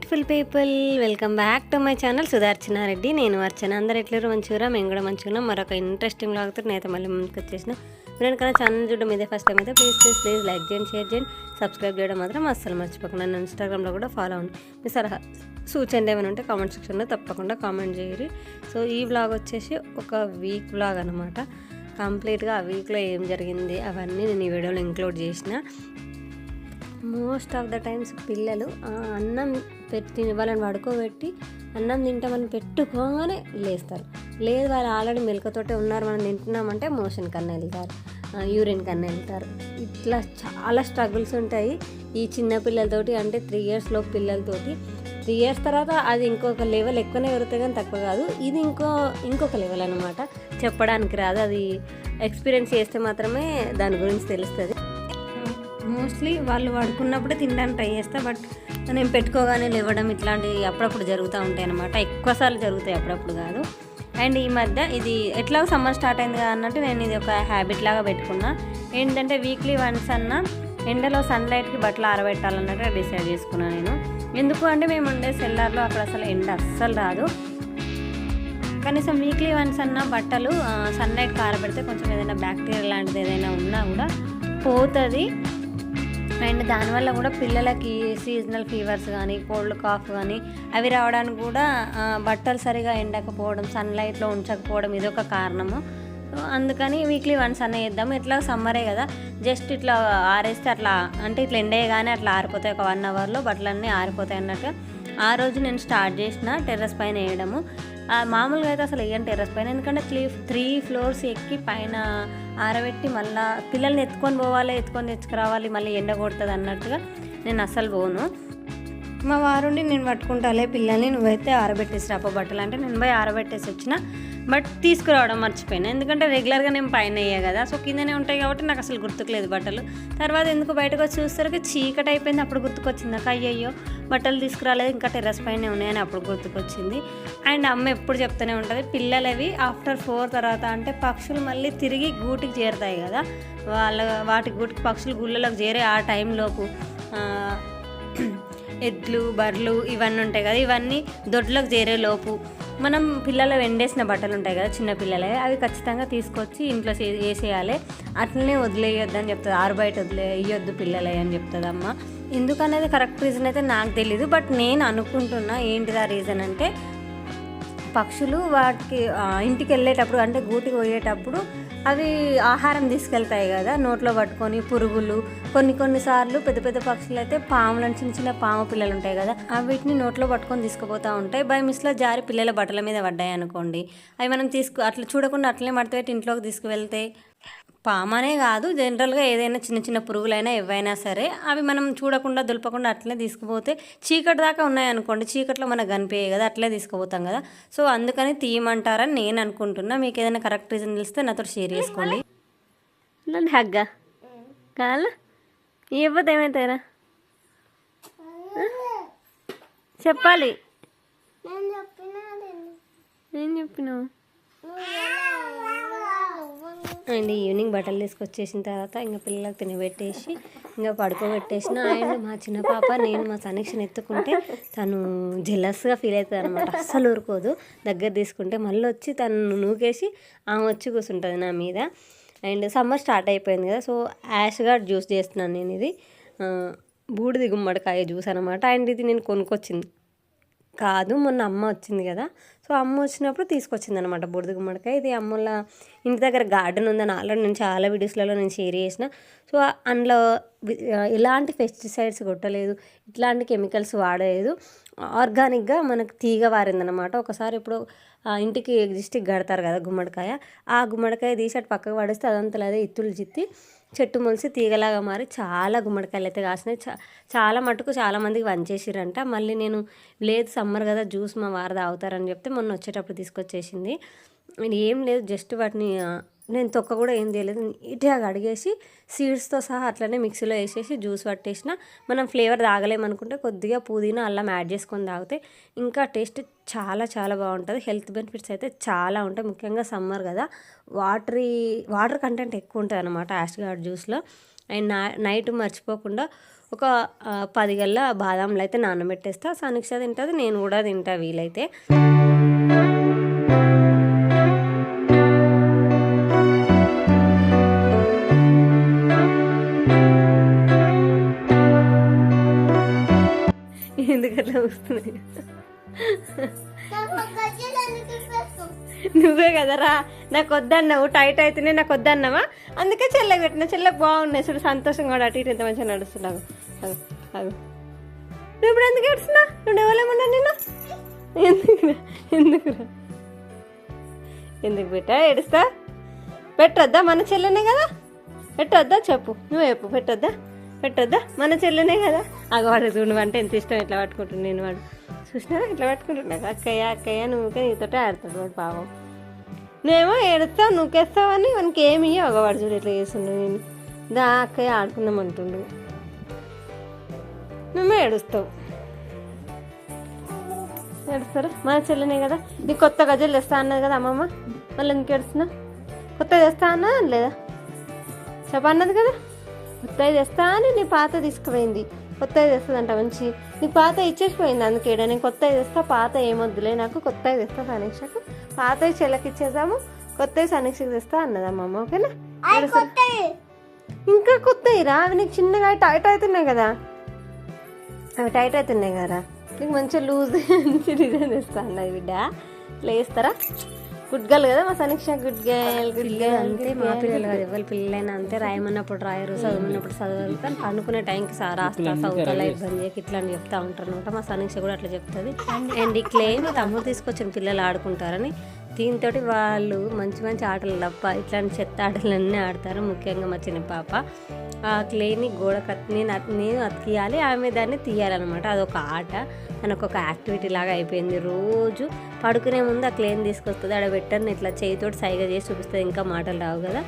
Beautiful people, welcome back to my channel Sudharchana Reddy. నేను అర్చన. అందరు ఎట్లరు మంచిగా, మేము కూడా మంచిగా. మరొక ఇంట్రెస్టింగ్ లాగుతారు నేనైతే మళ్ళీ ముందుకు వచ్చేసిన. నేను కన్నా ఛానల్ చూడడం ఇదే ఫస్ట్ టైం అయితే ప్లీజ్ లైక్ చేయండి, షేర్ చేయండి, సబ్స్క్రైబ్ చేయడం మాత్రం అస్సలు మర్చిపోకుండా. నన్ను ఇన్స్టాగ్రామ్లో కూడా ఫాలో అవ్వండి. మీ సలహా సూచనలు ఏమైనా ఉంటే కామెంట్ సెక్షన్లో తప్పకుండా కామెంట్ చేయరు. సో ఈ వ్లాగ్ వచ్చేసి ఒక వీక్ వ్లాగ్ అనమాట. కంప్లీట్గా ఆ వీక్లో ఏం జరిగింది అవన్నీ నేను ఈ వీడియోలో ఇంక్లూడ్ చేసిన. మోస్ట్ ఆఫ్ ద టైమ్స్ పిల్లలు అన్నం పెట్టి వాళ్ళని పడుకోబెట్టి అన్నం తింటామని పెట్టుకోగానే లేస్తారు. లేదు వాళ్ళు ఆల్రెడీ మెలకతోటే ఉన్నారు, మనం తింటున్నామంటే మోషన్ కన్నా వెళ్తారు, యూరిన్ కన్నా వెళ్తారు. ఇట్లా చాలా స్ట్రగుల్స్ ఉంటాయి ఈ చిన్న పిల్లలతోటి. అంటే 3 years లోపు పిల్లలతోటి. 3 years తర్వాత అది ఇంకొక లెవెల్, ఎక్కువనే పెరుగుతాయి కానీ తక్కువ కాదు. ఇది ఇంకొక లెవెల్ అనమాట. చెప్పడానికి రాదు, అది ఎక్స్పీరియన్స్ చేస్తే మాత్రమే దాని గురించి తెలుస్తుంది. మోస్ట్లీ వాళ్ళు పడుకున్నప్పుడే తినడానికి ట్రై చేస్తా, బట్ నేను పెట్టుకోగానే లేవడం ఇట్లాంటివి అప్పుడప్పుడు జరుగుతూ ఉంటాయి అన్నమాట. ఎక్కువసార్లు జరుగుతాయి, అప్పుడప్పుడు కాదు. అండ్ ఈ మధ్య ఇది ఎట్లాగో సమ్మర్ స్టార్ట్ అయింది కదా అన్నట్టు నేను ఇది ఒక హ్యాబిట్ లాగా పెట్టుకున్నా. ఏంటంటే వీక్లీ వన్స్ అన్న ఎండలో సన్లైట్కి బట్టలు ఆరబెట్టాలన్నట్టు డిసైడ్ చేసుకున్నాను నేను. ఎందుకు అంటే మేము ఉండే సెల్లార్లో అక్కడ అసలు ఎండ అస్సలు రాదు. కనీసం వీక్లీ వన్స్ అన్న బట్టలు సన్లైట్కి ఆరబెడితే కొంచెం ఏదైనా బ్యాక్టీరియా లాంటిది ఏదైనా ఉన్నా కూడా పోతుంది. అండ్ దానివల్ల కూడా పిల్లలకి సీజనల్ ఫీవర్స్ కానీ, కోల్డ్ కాఫ్ కానీ అవి రావడానికి కూడా బట్టలు సరిగా ఎండకపోవడం, సన్లైట్లో ఉంచకపోవడం ఇదొక కారణము. అందుకని వీక్లీ వన్స్ అన్న వేద్దాము. ఎట్లా సమ్మరే కదా, జస్ట్ ఇట్లా ఆరేస్తే అట్లా అంటే ఇట్లా ఎండేయగానే అట్లా ఆరిపోతాయి. ఒక 1 hourలో బట్టలన్నీ ఆరిపోతాయి అన్నట్టు ఆ రోజు నేను స్టార్ట్ చేసిన టెర్రస్ పైన వేయడము. మామూలుగా అయితే అసలు వేయను టెర్రస్ పైన, ఎందుకంటే 3 floors ఎక్కి పైన ఆరబెట్టి మళ్ళీ పిల్లల్ని ఎత్తుకొని పోవాలి, ఎత్తుకొని తెచ్చుకురావాలి, మళ్ళీ ఎండ కొడుతుంది అన్నట్టుగా నేను అస్సలు పోను. మా వారుండి నేను పట్టుకుంటాలే పిల్లల్ని, నువ్వైతే ఆరబెట్టేసి రాపో బట్టలు అంటే నేను పోయి ఆరబెట్టేసి వచ్చిన. బట్ తీసుకురావడం మర్చిపోయాను, ఎందుకంటే రెగ్యులర్గా నేను పైన వేయ కదా, సో కిందనే ఉంటాయి కాబట్టి నాకు అసలు గుర్తుకులేదు బట్టలు. తర్వాత ఎందుకు బయటకు వచ్చి చూసరికి చీకటి అయిపోయింది. అప్పుడు గుర్తుకొచ్చింది నాకు, అయ్యయ్యో బట్టలు తీసుకురాలేదు, ఇంకా టెర్రస్ పైన ఉన్నాయని అప్పుడు గుర్తుకొచ్చింది. అండ్ అమ్మ ఎప్పుడు చెప్తూనే ఉంటుంది, పిల్లలవి ఆఫ్టర్ 4 తర్వాత అంటే పక్షులు మళ్ళీ తిరిగి గూటికి చేరుతాయి కదా, వాటి గూటికి పక్షులు గుళ్ళలోకి చేరే ఆ టైంలోపు ఎడ్లు, బర్రెలు ఇవన్నీ ఉంటాయి కదా, ఇవన్నీ దొడ్లోకి చేరే లోపు మనం పిల్లలు ఎండేసిన బట్టలు ఉంటాయి కదా చిన్న పిల్లలే, అవి ఖచ్చితంగా తీసుకొచ్చి ఇంట్లో వేసేయాలి. అట్లనే వదిలేయొద్దు అని చెప్తుంది, బయట వదిలేయొద్దు పిల్లలే అని చెప్తుంది అమ్మ. ఎందుకనేది కరెక్ట్ రీజన్ అయితే నాకు తెలీదు, బట్ నేను అనుకుంటున్నా ఏంటిదా రీజన్ అంటే, పక్షులు వాటికి ఇంటికి వెళ్ళేటప్పుడు అంటే గూటికి పోయేటప్పుడు అవి ఆహారం తీసుకెళ్తాయి కదా నోట్లో పట్టుకొని, పురుగులు, కొన్నిసార్లు పెద్ద పెద్ద పక్షులు అయితే పాములను, చిన్న పాము పిల్లలు ఉంటాయి కదా, వీటిని నోట్లో పట్టుకొని తీసుకుపోతూ ఉంటాయి. బై మిస్లో జారి పిల్లల బట్టల మీద పడ్డాయి అనుకోండి, అవి మనం అట్లా చూడకుండా అట్లనే మడతపెట్టి ఇంట్లోకి తీసుకువెళ్తే, పామనే కాదు జనరల్గా ఏదైనా చిన్న పురుగులైనా ఏవైనా సరే అవి మనం చూడకుండా దులపకుండా అట్లనే తీసుకుపోతే చీకటి దాకా ఉన్నాయనుకోండి, చీకట్లో మనకు కనిపించాయి కదా, అట్లే తీసుకుపోతాం కదా. సో అందుకని తీయమంటారని నేను అనుకుంటున్నా. మీకు ఏదైనా కరెక్ట్ రీజన్ తెలిస్తే నాతో షేర్ చేసుకోండి. నన్ను హగ్గా కావాలా ఇవ్వద్దు, ఏమవుతాయిరా చెప్పాలి. ఏం చెప్పినావు? అండ్ ఈవినింగ్ బట్టలు తీసుకొచ్చేసిన తర్వాత ఇంకా పిల్లలకు తినబెట్టేసి ఇంకా పడుకోబెట్టేసిన. అండ్ మా చిన్న పాప నేను మా కనెక్షన్ ఎత్తుకుంటే తను జెలస్గా ఫీల్ అవుతుంది అనమాట, అస్సలు ఊరుకోదు. దగ్గర తీసుకుంటే మళ్ళీ వచ్చి తను నూకేసి ఆమె వచ్చి కూర్చుంటుంది నా మీద. అండ్ సమ్మర్ స్టార్ట్ అయిపోయింది కదా, సో యాష్గార్డ్ జ్యూస్ చేస్తున్నాను నేను. ఇది బూడిది గుమ్మడికాయ జ్యూస్ అనమాట. అండ్ ఇది నేను కొనుక్కొచ్చింది కాదు, మొన్న అమ్మ వచ్చింది కదా, సో అమ్మ వచ్చినప్పుడు తీసుకొచ్చింది అనమాట బూడిద గుమ్మడికాయ. ఇది అమ్మల ఇంటి దగ్గర గార్డెన్ ఉందని ఆల్రెడీ నేను చాలా వీడియోస్లలో నేను షేర్ చేసిన. సో అందులో ఎలాంటి పెస్టిసైడ్స్ కొట్టలేదు, ఇట్లాంటి కెమికల్స్ వాడలేదు, ఆర్గానిక్గా మనకు తీగ వారిందనమాట. ఒకసారి ఇప్పుడు ఇంటికి దిష్టికి కడతారు కదా గుమ్మడికాయ, ఆ గుమ్మడికాయ తీసి అటు పక్కకు పడేస్తే అదంతా అదే ఇత్తులు చిత్తి చెట్టు మొలిసి తీగలాగా మారి చాలా గుమ్మడికాయలు అయితే కాసినాయి. చాలా మటుకు చాలామందికి వంచేసిరంట. మళ్ళీ నేను లేదు సమ్మర్ కదా జ్యూస్ మా వారు తాగుతారని చెప్తే మొన్న వచ్చేటప్పుడు తీసుకొచ్చేసింది. ఏం లేదు, జస్ట్ వాటిని నేను తొక్క కూడా ఏం చేయలేదు, నీట్గా కడిగేసి సీడ్స్తో సహా అట్లనే మిక్సీలో వేసేసి జ్యూస్ పట్టేసిన. మనం ఫ్లేవర్ తాగలేమనుకుంటే కొద్దిగా పుదీనా అల్లం యాడ్ చేసుకొని తాగితే ఇంకా టేస్ట్ చాలా బాగుంటుంది. హెల్త్ బెనిఫిట్స్ అయితే చాలా ఉంటాయి, ముఖ్యంగా సమ్మర్ కదా, వాటర్ కంటెంట్ ఎక్కువ ఉంటుంది అనమాట యాష్గార్డ్ జ్యూస్లో. అండ్ నైట్ మర్చిపోకుండా ఒక 10 గల్లా బాదాంలు అయితే నానబెట్టేస్తా. సనిక్ష తింటుంది, నేను కూడా తింటా వీలైతే. ఎందుకట్లా వస్తున్నాయి? నువ్వే కదరా నాకు వద్దన్నావు, టైట్ అయితేనే నాకు వద్దన్నావా, అందుకే చెల్లెకి పెట్టిన. చెల్లెకి బాగున్నాయి చూడు, సంతోషంగా కూడా అటు ఇటు ఎంత మంచిగా నడుస్తున్నావు. అగు నువ్వు ఇప్పుడు ఎందుకు ఏడుస్తున్నా? నువ్వు ఎవరేమన్నా నేను ఎందుకురా ఎందుకు పెట్టా ఏడుస్తా? పెట్టొద్దా? మన చెల్లెనే కదా, పెట్టొద్దా చెప్పు, నువ్వు చెప్పు. పెట్టొద్దా మన చెల్లెనే కదా. అగవాడు చూడు అంటే ఎంత ఇష్టం, ఎట్లా పట్టుకుంటున్నాను నేను. వాడు చూసినా ఇట్లా పట్టుకుంటున్నా, అక్కయ్య నువ్వుకే నీతోటే ఆడతాడు వాడు పాపం. నువ్వేమో ఏడుస్తావు, నూకేస్తావు అని మనకి ఏమి ఒకవాడు చూడు ఎట్లా చేస్తుండు. నేను దా అక్కయ్య ఆడుకుందాం అంటుండు, నువ్వే ఏడుస్తావు. ఏడుస్తారా? మన చెల్లెనే కదా. నీకు కొత్త గజలు తెస్తా అన్నది కదా అమ్మమ్మ, మళ్ళీ ఎందుకు ఏడుస్తున్నా? కొత్త తెస్తా అన్నదా లేదా చెప్పన్నది కదా. కొత్తవి తెస్తా అని నీ పాత తీసుకుపోయింది, కొత్తవి తెస్తుందంట మంచి. నీ పాత ఇచ్చేసిపోయింది, అందుకే నేను కొత్తవి తెస్తా, పాత ఏమొద్దులే నాకు, కొత్తవి తెస్తా సమీక్షకు, పాతవి చెల్లకి ఇచ్చేద్దాము, కొత్తవి సమీక్షకు తెస్తా అన్నదమ్మమ్మ. ఓకేనా? ఇంకా కొత్తవి రా, అవి నీకు చిన్నగా టైట్ అవుతున్నాయి కదా, అవి టైట్ అవుతున్నాయి కదా, నీకు మంచిగా లూజ్ మంచి డిజైన్ తెస్తా అన్నది బిడ్డ. ఇట్లా వేస్తారా? గుడ్ గర్ల్ కదా మా సమీక్ష, గుడ్ గర్ల్ అంతే. మా పిల్లలు కదా, ఎవరి పిల్లలైనా అంతే. రాయమన్నప్పుడు రాయరు, చదవమన్నప్పుడు చదవరు, కానీ అనుకునే టైంకి రాస్తా చదువుతాలా ఇబ్బంది ఇట్లా అని చెప్తా ఉంటారు అనమాట. మా సమీక్ష కూడా అట్లా చెప్తుంది. అండ్ ఈ క్లేమ్ తమ్ముడు తీసుకొచ్చిన పిల్లలు ఆడుకుంటారని, దీంతో వాళ్ళు మంచి మంచి ఆటలు తప్ప ఇట్లాంటి చెత్త ఆటలన్నీ ఆడతారు. ముఖ్యంగా మా చిన్న పాప ఆ క్లేని గోడ నేను అతికియాలి, ఆమె దాన్ని తీయాలన్నమాట. అదొక ఆట, మనకు ఒక యాక్టివిటీ లాగా అయిపోయింది. రోజు పడుకునే ముందు ఆ క్లేని తీసుకొస్తుంది, ఆడ పెట్టని ఇట్లా చేతితోటి సైగ చేసి చూపిస్తుంది. ఇంకా మాటలు రావు కదా,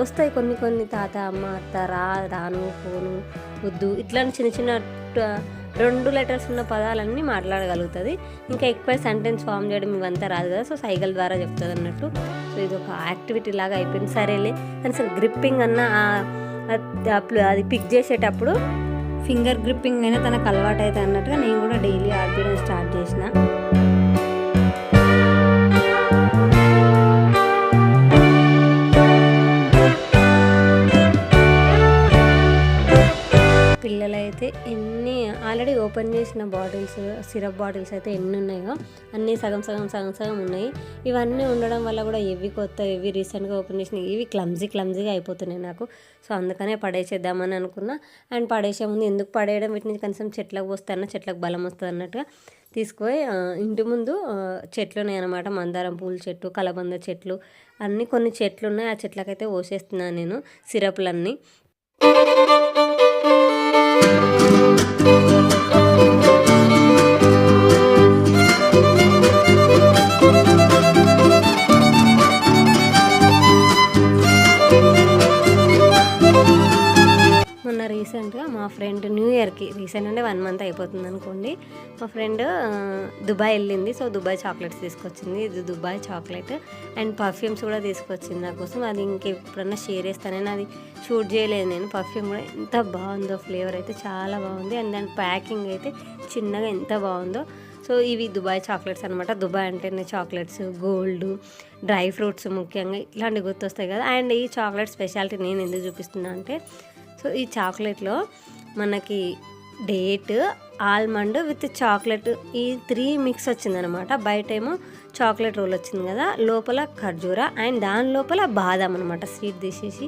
వస్తాయి కొన్ని తాత అమ్మ అత్త రాను పోను వద్దు ఇట్లాంటి చిన్న చిన్న 2 లెటర్స్ ఉన్న పదాలన్నీ మాట్లాడగలుగుతుంది. ఇంకా ఎక్కువ సెంటెన్స్ ఫామ్ చేయడం ఇవంతా రాదు కదా, సో సైగల ద్వారా చెప్తుంది అన్నట్టు. సో ఇది ఒక యాక్టివిటీ లాగా అయిపోయింది. సరేలే కనీసం గ్రిప్పింగ్ అన్న అది పిక్ చేసేటప్పుడు ఫింగర్ గ్రిప్పింగ్ అయినా తనకు అలవాటు అవుతుంది అన్నట్టుగా నేను కూడా డైలీ ఆడిపించడం స్టార్ట్ చేసిన. పిల్లలైతే ఎన్ని ఆల్రెడీ ఓపెన్ చేసిన బాటిల్స్, సిరప్ బాటిల్స్ అయితే ఎన్ని ఉన్నాయో అన్నీ సగం ఉన్నాయి. ఇవన్నీ ఉండడం వల్ల కూడా ఇవి కొత్త, ఇవి రీసెంట్గా ఓపెన్ చేసిన, ఇవి క్లమ్జీగా అయిపోతున్నాయి నాకు. సో అందుకనే పడేసేద్దామని అనుకున్నా. అండ్ పడేసే ముందు ఎందుకు పడేయడం, వీటిని కనీసం చెట్లకు పోస్తాను, చెట్లకు బలం వస్తుంది అన్నట్టుగా తీసుకుపోయి ఇంటి ముందు చెట్లు ఉన్నాయి అనమాట. మందారం పూల చెట్టు, కలబంద చెట్లు అన్నీ కొన్ని చెట్లు ఉన్నాయి. ఆ చెట్లకైతే పోసేస్తున్నాను నేను సిరప్లన్నీ. మొన్న రీసెంట్గా మా ఫ్రెండ్ న్యూ ఇయర్కి, రీసెంట్ అంటే 1 మంత్ అయిపోతుంది అనుకోండి, మా ఫ్రెండ్ దుబాయ్ వెళ్ళింది. సో దుబాయ్ చాక్లెట్స్ తీసుకొచ్చింది. ఇది దుబాయ్ చాక్లెట్ అండ్ పర్ఫ్యూమ్స్ కూడా తీసుకొచ్చింది నా కోసం. అది ఇంకెప్పుడన్నా షేర్ చేస్తానని అది షూట్ చేయలేదు నేను. పర్ఫ్యూమ్ కూడా ఎంత బాగుందో, ఫ్లేవర్ అయితే చాలా బాగుంది. అండ్ దాని ప్యాకింగ్ అయితే చిన్నగా ఎంత బాగుందో. సో ఇవి దుబాయ్ చాక్లెట్స్ అనమాట. దుబాయ్ అంటేనే చాక్లెట్స్, గోల్డ్, డ్రై ఫ్రూట్స్ ముఖ్యంగా ఇట్లాంటివి గుర్తొస్తాయి కదా. అండ్ ఈ చాక్లెట్ స్పెషాలిటీ నేను ఎందుకు చూపిస్తున్నా అంటే, సో ఈ చాక్లెట్లో మనకి డేట్, ఆల్మండ్ విత్ చాక్లెట్ ఈ 3 మిక్స్ వచ్చిందనమాట. బయట ఏమో చాక్లెట్ రోల్ వచ్చింది కదా, లోపల ఖర్జూరా అండ్ దాని లోపల బాదం అనమాట. స్వీట్ తీసేసి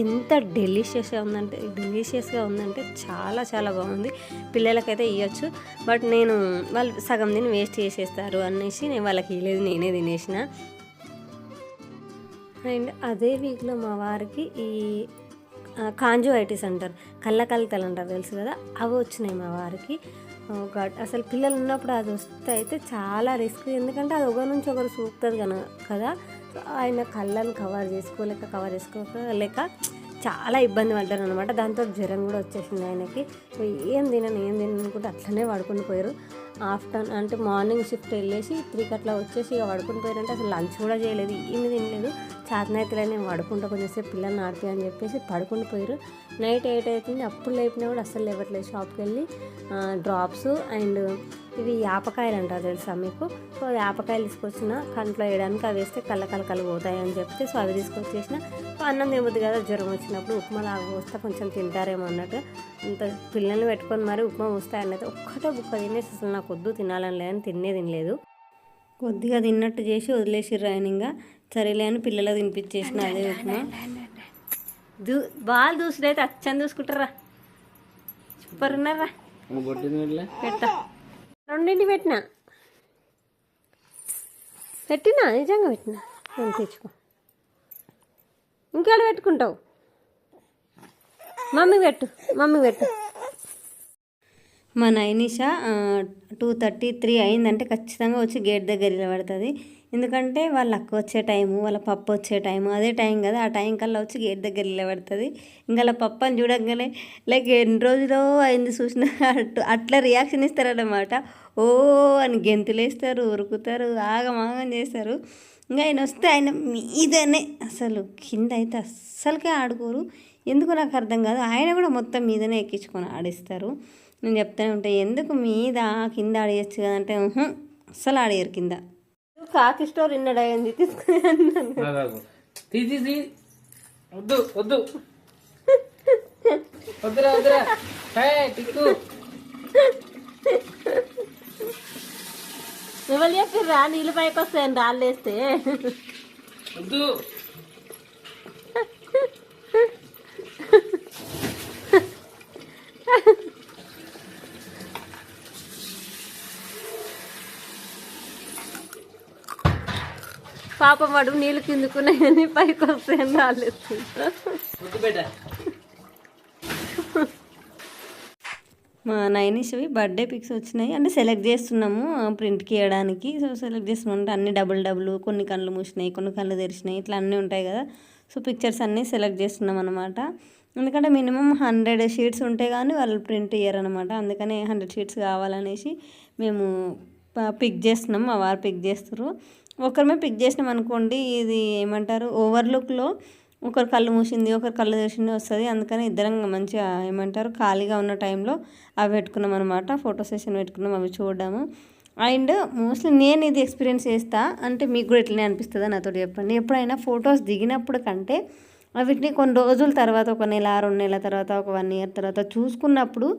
ఎంత డెలిషియస్గా ఉందంటే చాలా చాలా బాగుంది. పిల్లలకైతే ఇవ్వచ్చు, బట్ వాళ్ళు సగం తిని వేస్ట్ చేసేస్తారు అనేసి నేను వాళ్ళకి ఇవ్వలేదు, నేనే తినేసిన. అండ్ అదే వీక్లో మా వారికి ఈ కాంజువైటిస్ అంటారు, కళ్ళకలతలు అంటారు తెలుసు కదా, అవి వచ్చినాయి మా వారికి. అసలు పిల్లలు ఉన్నప్పుడు అది వస్తే అయితే చాలా రిస్క్, ఎందుకంటే అది ఒకరి నుంచి ఒకరు సూపుతుంది కదా. ఆయన కళ్ళని కవర్ చేసుకోలేక చాలా ఇబ్బంది పడ్డారు అనమాట. దాంతో జ్వరం కూడా వచ్చేసింది ఆయనకి. సో ఏం తినను అనుకుంటే అట్లనే పడుకుని పోయారు. ఆఫ్టర్నూన్ అంటే మార్నింగ్ షిఫ్ట్ వెళ్ళేసి 3కి అట్లా వచ్చేసి ఇక పడుకుని పోయారంటే అసలు లంచ్ కూడా చేయలేదు, ఏమి తినలేదు. చేతనైతే నేను పడుకుంటా కొంచెంసేపు పిల్లల్ని ఆడితే అని చెప్పేసి పడుకుని పోయారు. నైట్ 8 అవుతుంది, అప్పుడు లేపినా కూడా అస్సలు లేవట్లేదు. షాప్కి వెళ్ళి డ్రాప్స్ అండ్ ఇవి యాపకాయలు అంటారు తెలుసా మీకు. సో యాపకాయలు తీసుకొచ్చిన కంట్లో వేయడానికి, అవి వేస్తే కళ్ళు పోతాయి అని చెప్తే సో అవి తీసుకొచ్చేసిన. అన్నం తినబుద్ది కదా, జ్వరం వచ్చినప్పుడు ఉప్మా లాగా పోస్తే కొంచెం తింటారేమో అన్నట్టు అంత పిల్లల్ని పెట్టుకొని మరి ఉప్మా పోస్తాయన్నది. ఒక్కటే బుక్క తినేసి అసలు నాకు వద్దు తినాలని లేదని తినలేదు. కొద్దిగా తిన్నట్టు చేసి వదిలేసిర్రు ఆయన. ఇంకా సరేలే అని పిల్లలు తినిపించేసిన అదే ఉప్మా. బాగా దూసుడైతే అచ్చని చూసుకుంటారా, సూపర్ ఉన్నారా. పెట్టా 2 పెట్టినా నిజంగా పెట్టినా. నేను తెచ్చుకో, ఇంకేడ పెట్టుకుంటావు. మమ్మీ పెట్టు. మా నైనిషా 2:33 అయిందంటే ఖచ్చితంగా వచ్చి గేట్ దగ్గర నిలబడుతుంది. ఎందుకంటే వాళ్ళ అక్క వచ్చే టైము, వాళ్ళ పప్ప వచ్చే టైము అదే టైం కదా. ఆ టైం కల్లా వచ్చి గేట్ దగ్గర నిలబడుతుంది. ఇంకా వాళ్ళ పప్పని చూడగానే లైక్ ఎన్ని రోజులో అయింది చూసిన అట్లా రియాక్షన్ ఇస్తారన్నమాట. ఓ అని గెంతులేస్తారు, ఉరుకుతారు, ఆగమాగం చేస్తారు. ఇంకా ఆయన వస్తే ఆయన మీదనే అసలు కింద అయితే అస్సలకే ఆడుకోరు. ఎందుకు నాకు అర్థం కాదు. ఆయన కూడా మొత్తం మీదనే ఎక్కించుకొని ఆడిస్తారు. నేను చెప్తూనే ఉంటాను, ఎందుకు మీద కింద ఆడేయచ్చు కదంటే అస్సలు ఆడేయరు కింద. కాకి స్టోర్ ఇన్నడ అయింది తీసుకుని ఎవరు చెప్పిర్రా నీళ్ళు పైకి వస్తాయని రాళ్ళు వేస్తే. పాపం వాడు నీళ్ళు కిందుకున్నాయని పైకి వస్తాయని రాళ్ళు వేస్తుంది. మా నైనిష్వి బర్త్డే పిక్స్ వచ్చినాయి అంటే సెలెక్ట్ చేస్తున్నాము ప్రింట్కి ఇవ్వడానికి. సో సెలెక్ట్ చేస్తున్నాం అంటే అన్ని డబుల్ కొన్ని కళ్ళు మూసినాయి, కొన్ని కళ్ళు తెరిచినాయి, ఇట్లా అన్నీ ఉంటాయి కదా. సో పిక్చర్స్ అన్నీ సెలెక్ట్ చేస్తున్నాం అనమాట. ఎందుకంటే మినిమం 100 షీట్స్ ఉంటే కానీ వాళ్ళు ప్రింట్ ఇయ్యరనమాట. అందుకని 100 షీట్స్ కావాలనేసి మేము పిక్ చేస్తున్నాం. మా వారు పిక్ చేస్తారు. ఒకరిమే పిక్ చేసినాం అనుకోండి, ఇది ఏమంటారు ఓవర్లుక్లో ఒకరు కళ్ళు మూసింది ఒకరు కళ్ళు తెరిచింది వస్తుంది. అందుకని ఇద్దరం మంచిగా ఏమంటారు ఖాళీగా ఉన్న టైంలో అవి పెట్టుకున్నాం అనమాట. ఫోటో సెషన్ పెట్టుకున్నాం, అవి చూడడము. అండ్ మోస్ట్లీ నేను ఇది ఎక్స్పీరియన్స్ చేస్తా అంటే మీకు కూడా ఇట్లనే అనిపిస్తుందా నాతో చెప్పండి. ఎప్పుడైనా ఫొటోస్ దిగినప్పుడు కంటే వీటిని కొన్ని రోజుల తర్వాత, 1 నెల 2 నెలల తర్వాత, ఒక 1 ఇయర్ తర్వాత చూసుకున్నప్పుడు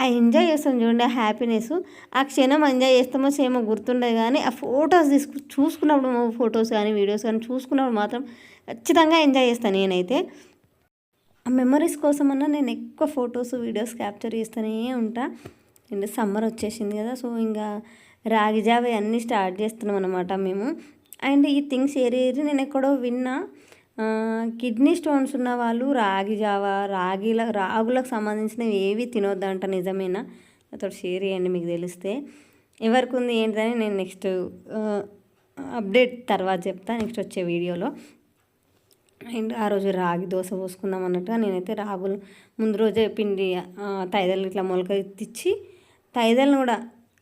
ఆ ఎంజాయ్ చేస్తాం చూడండి, ఆ హ్యాపీనెస్, ఆ క్షణం ఎంజాయ్ చేస్తామో సేమో గుర్తుండదు. కానీ ఆ ఫొటోస్ చూసుకున్నప్పుడు ఫొటోస్ కానీ వీడియోస్ కానీ చూసుకున్నప్పుడు మాత్రం ఖచ్చితంగా ఎంజాయ్ చేస్తాను నేనైతే. ఆ మెమరీస్ కోసమన్నా నేను ఎక్కువ ఫొటోస్ వీడియోస్ క్యాప్చర్ చేస్తూనే ఉంటా. అండ్ సమ్మర్ వచ్చేసింది కదా, సో ఇంకా రాగి జావ అన్నీ స్టార్ట్ చేస్తున్నాం అనమాట మేము. అండ్ ఈ థింగ్స్ ఏరి నేను ఎక్కడో విన్నా, కిడ్నీ స్టోన్స్ ఉన్న వాళ్ళు రాగి జావ రాగులకు సంబంధించినవి ఏవి తినొద్దంట. నిజమేనా? నాతో షేర్ చేయండి మీకు తెలిస్తే. ఎవరికి ఉంది ఏంటని నేను నెక్స్ట్ అప్డేట్ తర్వాత చెప్తా నెక్స్ట్ వచ్చే వీడియోలో. అండ్ ఆ రోజు రాగి దోశ పోసుకుందాం అన్నట్టుగా నేనైతే రాగులు ముందు రోజే పిండి తైదలు ఇట్లా మొలక తెచ్చి, తైదలను కూడా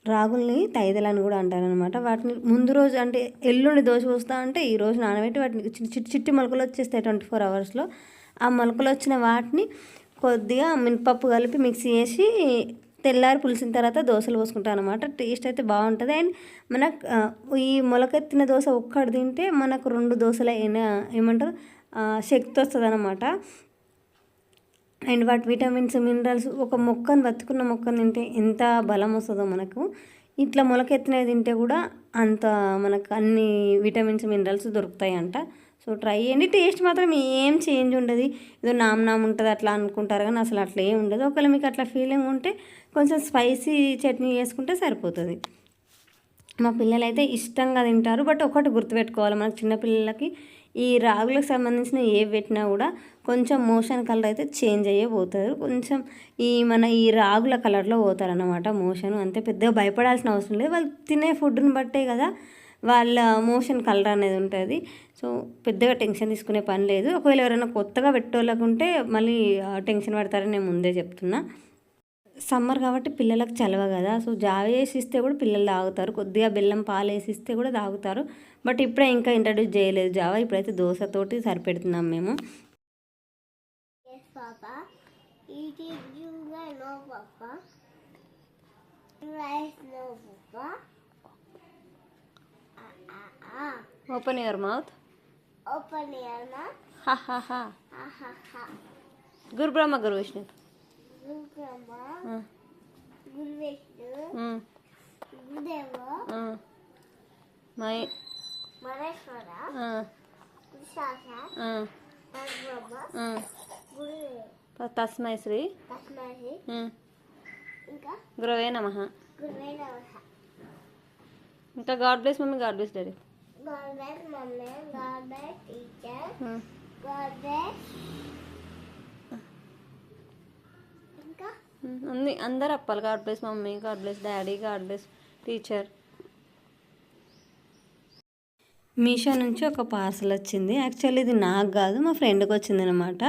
రాగుల్ని తైదలని కూడా అంటారనమాట. వాటిని ముందు రోజు అంటే ఎల్లుండి దోశ పోస్తా అంటే ఈరోజు నానబెట్టి వాటిని చిట్టి మొలకలు వచ్చేస్తాయి 24 అవర్స్లో. ఆ మొలకలు వచ్చిన వాటిని కొద్దిగా మినపప్పు కలిపి మిక్సీ చేసి తెల్లారి పులిసిన తర్వాత దోశలు పోసుకుంటాను అనమాట. టేస్ట్ అయితే బాగుంటుంది. అండ్ మనకు ఈ మొలకెత్తిన దోశ ఒక్కటి తింటే మనకు 2 దోశలు ఏమంటారు శక్తి వస్తుంది అనమాట. అండ్ వాటి విటమిన్స్ మినరల్స్ ఒక మొక్కను బతుకున్న మొక్కను తింటే ఎంత బలం వస్తుందో మనకు, ఇట్లా మొలకెత్తినవి తింటే కూడా అంత మనకు అన్ని విటమిన్స్ మినరల్స్ దొరుకుతాయి అంట. సో ట్రై చేయండి. టేస్ట్ మాత్రం ఏం చేంజ్ ఉండదు, ఏదో నామ్ ఉంటుంది అట్లా అనుకుంటారు కానీ అసలు అట్లా ఏం ఉండదు. ఒకవేళ మీకు అట్లా ఫీలింగ్ ఉంటే కొంచెం స్పైసీ చట్నీ చేసుకుంటే సరిపోతుంది. మా పిల్లలు అయితే ఇష్టంగా తింటారు. బట్ ఒకటి గుర్తుపెట్టుకోవాలి, మనకు చిన్నపిల్లలకి ఈ రాగులకు సంబంధించిన ఏ పెట్టినా కూడా కొంచెం మోషన్ కలర్ అయితే చేంజ్ అయ్యే పోతారు. కొంచెం ఈ రాగుల కలర్లో పోతారన్నమాట మోషన్. అంతే, పెద్దగా భయపడాల్సిన అవసరం లేదు. వాళ్ళు తినే ఫుడ్ని బట్టే కదా వాళ్ళ మోషన్ కలర్ అనేది ఉంటుంది. సో పెద్దగా టెన్షన్ తీసుకునే పని లేదు. ఒకవేళ ఎవరైనా కొత్తగా పెట్టేవాళ్ళకుంటే మళ్ళీ టెన్షన్ పడతారని నేను ముందే చెప్తున్నా. సమ్మర్ కాబట్టి పిల్లలకు చలవ కదా, సో జావ వేసి ఇస్తే కూడా పిల్లలు తాగుతారు, కొద్దిగా బెల్లం పాలు వేసి ఇస్తే కూడా తాగుతారు. బట్ ఇప్పుడే ఇంకా ఇంట్రడ్యూస్ చేయలేదు జావ, ఇప్పుడైతే దోశతోటి సరిపెడుతున్నాం మేము. Open your mouth. హా హా హా. గురు బ్రహ్మ గురు విష్ణు. తస్మై శ్రీ గురవే నమః. ఇంకా God bless mummy, god bless daddy. God bless mommy, God bless teacher, God bless. ఇంకా ఉంది అందరు అప్పాలి. God bless mummy, god bless daddy, god bless teacher. Meesho నుంచి ఒక పార్సల్ వచ్చింది. యాక్చువల్లీ ఇది నాకు కాదు, మా ఫ్రెండ్కి వచ్చింది అనమాట.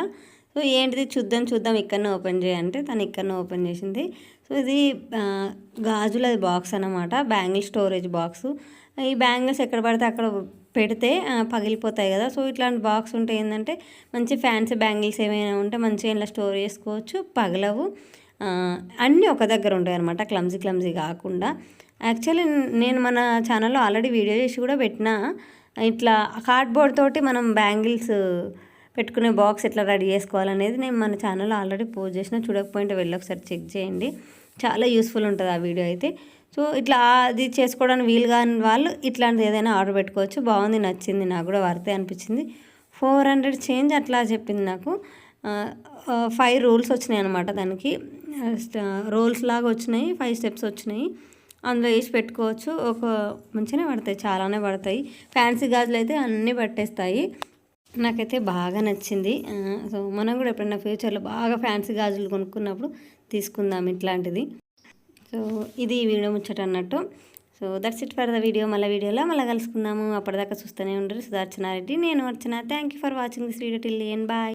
సో ఏంటిది చూద్దాం ఇక్కడనే ఓపెన్ చేయంటే తను ఇక్కడనే ఓపెన్ చేసింది. సో ఇది గాజుల బాక్స్ అనమాట, బ్యాంగిల్ స్టోరేజ్ బాక్స్. ఈ బ్యాంగిల్స్ ఎక్కడ పడితే అక్కడ పెడితే పగిలిపోతాయి కదా, సో ఇట్లాంటి బాక్స్ ఉంటే ఏంటంటే మంచి ఫ్యాన్సీ బ్యాంగిల్స్ ఏమైనా ఉంటే మంచిగా ఇలా స్టోర్ చేసుకోవచ్చు, పగలవు. అన్నీ ఒక దగ్గర ఉంటాయి అనమాట, క్లమ్జీ కాకుండా. యాక్చువల్లీ నేను మన ఛానల్లో ఆల్రెడీ వీడియో చేసి కూడా పెట్టినా, ఇట్లా కార్డ్బోర్డ్ తోటి మనం బ్యాంగిల్స్ పెట్టుకునే బాక్స్ ఎట్లా రెడీ చేసుకోవాలనేది నేను మన ఛానల్లో ఆల్రెడీ పోస్ట్ చేసిన, చూడకపోయింటే వెళ్ళి ఒకసారి చెక్ చేయండి, చాలా యూస్ఫుల్ ఉంటుంది ఆ వీడియో అయితే. సో ఇట్లా అది చేసుకోవడానికి వీలు కాని వాళ్ళు ఇట్లాంటిది ఏదైనా ఆర్డర్ పెట్టుకోవచ్చు. బాగుంది, నచ్చింది, నాకు కూడా వర్తే అనిపించింది. 400 చేంజ్ అట్లా చెప్పింది నాకు. 5 రూల్స్ వచ్చినాయి అనమాట దానికి, రోల్స్ లాగా వచ్చినాయి, 5 స్టెప్స్ వచ్చినాయి. అందులో వేసి పెట్టుకోవచ్చు. ఒక మంచిగానే పడతాయి, చాలానే పడతాయి. ఫ్యాన్సీ గాజులు అయితే అన్నీ పట్టేస్తాయి. నాకైతే బాగా నచ్చింది. సో మనం కూడా ఎప్పుడైనా ఫ్యూచర్లో బాగా ఫ్యాన్సీ గాజులు కొనుక్కున్నప్పుడు తీసుకుందాం ఇట్లాంటిది. సో ఇది వీడియో ముచ్చట అన్నట్టు. So that's it for the video. వీడియోలో మళ్ళీ కలుసుకుందాము. అప్పటిదాకా చూస్తూనే ఉండరు సుదర్శనారెడ్డి, నేను Archana. Thank you for watching this video till the end. Bye.